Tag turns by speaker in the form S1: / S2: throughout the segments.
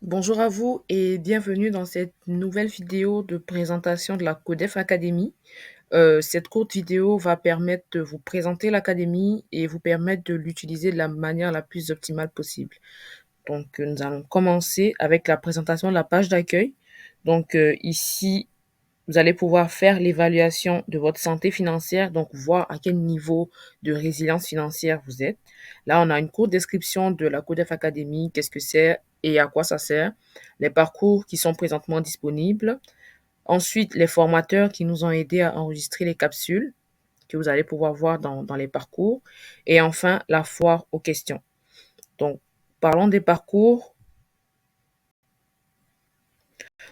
S1: Bonjour à vous et bienvenue dans cette nouvelle vidéo de présentation de la Codef Academy. Cette courte vidéo va permettre de vous présenter l'académie et vous permettre de l'utiliser de la manière la plus optimale possible. Donc, nous allons commencer avec la présentation de la page d'accueil. Donc, ici, vous allez pouvoir faire l'évaluation de votre santé financière, donc voir à quel niveau de résilience financière vous êtes. Là, on a une courte description de la Codef Academy, qu'est-ce que c'est et à quoi ça sert, les parcours qui sont présentement disponibles. Ensuite, les formateurs qui nous ont aidés à enregistrer les capsules que vous allez pouvoir voir dans les parcours. Et enfin, la foire aux questions. Donc, parlons des parcours.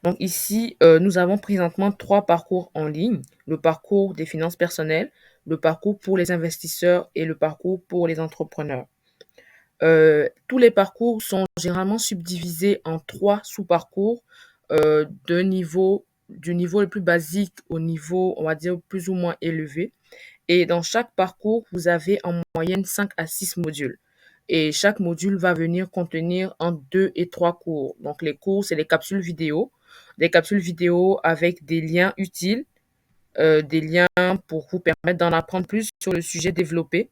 S1: Donc ici, nous avons présentement 3 parcours en ligne. Le parcours des finances personnelles, le parcours pour les investisseurs et le parcours pour les entrepreneurs. Tous les parcours sont généralement subdivisés en 3 sous-parcours, du niveau le plus basique au niveau, on va dire, plus ou moins élevé. Et dans chaque parcours, vous avez en moyenne 5 à 6 modules. Et chaque module va venir contenir entre 2 et 3 cours. Donc les cours, c'est des capsules vidéo avec des liens utiles, des liens pour vous permettre d'en apprendre plus sur le sujet développé,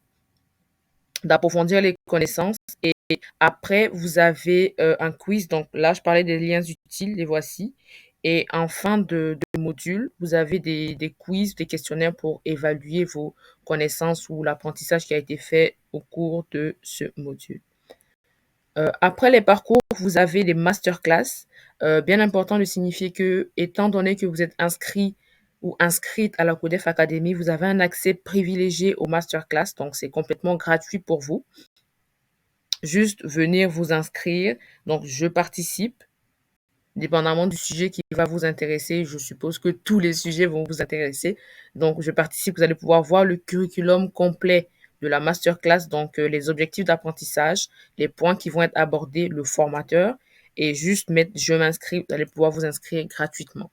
S1: d'approfondir les connaissances. Et après, vous avez un quiz. Donc là, je parlais des liens utiles, les voici. Et en fin de module, vous avez des quiz, des questionnaires pour évaluer vos connaissances ou l'apprentissage qui a été fait au cours de ce module. Après les parcours, vous avez les masterclass. Bien important de signifier que, étant donné que vous êtes inscrit ou inscrite à la Codef Academy, vous avez un accès privilégié aux masterclass, donc c'est complètement gratuit pour vous. Juste venir vous inscrire. Donc, je participe, dépendamment du sujet qui va vous intéresser. Je suppose que tous les sujets vont vous intéresser. Donc, je participe. Vous allez pouvoir voir le curriculum complet de la masterclass, donc les objectifs d'apprentissage, les points qui vont être abordés, le formateur, et juste mettre je m'inscris. Vous allez pouvoir vous inscrire gratuitement.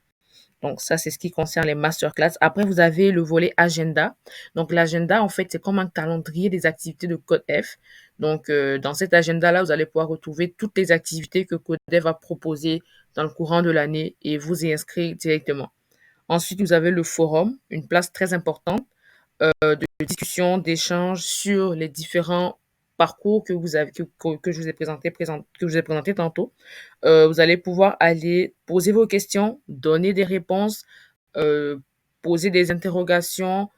S1: Donc ça, c'est ce qui concerne les masterclass. Après, vous avez le volet agenda. Donc l'agenda, en fait, c'est comme un calendrier des activités de CodeF. Donc dans cet agenda-là, vous allez pouvoir retrouver toutes les activités que CodeF va proposer dans le courant de l'année et vous y inscrire directement. Ensuite, vous avez le forum, une place très importante de discussion, d'échange sur les différents parcours que vous avez, que je vous ai que je vous ai présenté tantôt. Vous allez pouvoir aller poser vos questions, donner des réponses, euh, poser des interrogations,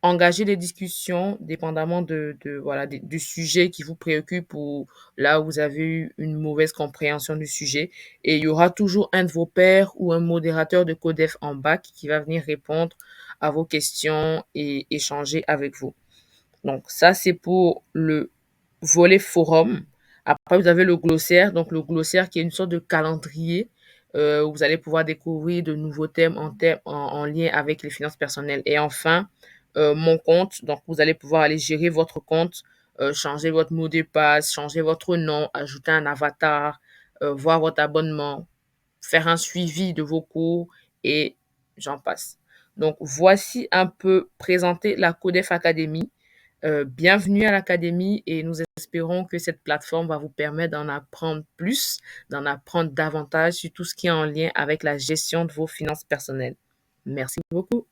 S1: engager des discussions, dépendamment voilà, du sujet qui vous préoccupe ou là où vous avez eu une mauvaise compréhension du sujet. Et il y aura toujours un de vos pairs ou un modérateur de Codef en bac qui va venir répondre à vos questions et échanger avec vous. Donc ça, c'est pour le volet forum. Après, vous avez le glossaire. Donc le glossaire qui est une sorte de calendrier où vous allez pouvoir découvrir de nouveaux thèmes en lien avec les finances personnelles. Et enfin, mon compte. Donc vous allez pouvoir aller gérer votre compte, changer votre mot de passe, changer votre nom, ajouter un avatar, voir votre abonnement, faire un suivi de vos cours et j'en passe. Donc voici un peu présenter la Codef Academy. Bienvenue à l'académie et nous espérons que cette plateforme va vous permettre d'en apprendre plus, d'en apprendre davantage sur tout ce qui est en lien avec la gestion de vos finances personnelles. Merci beaucoup.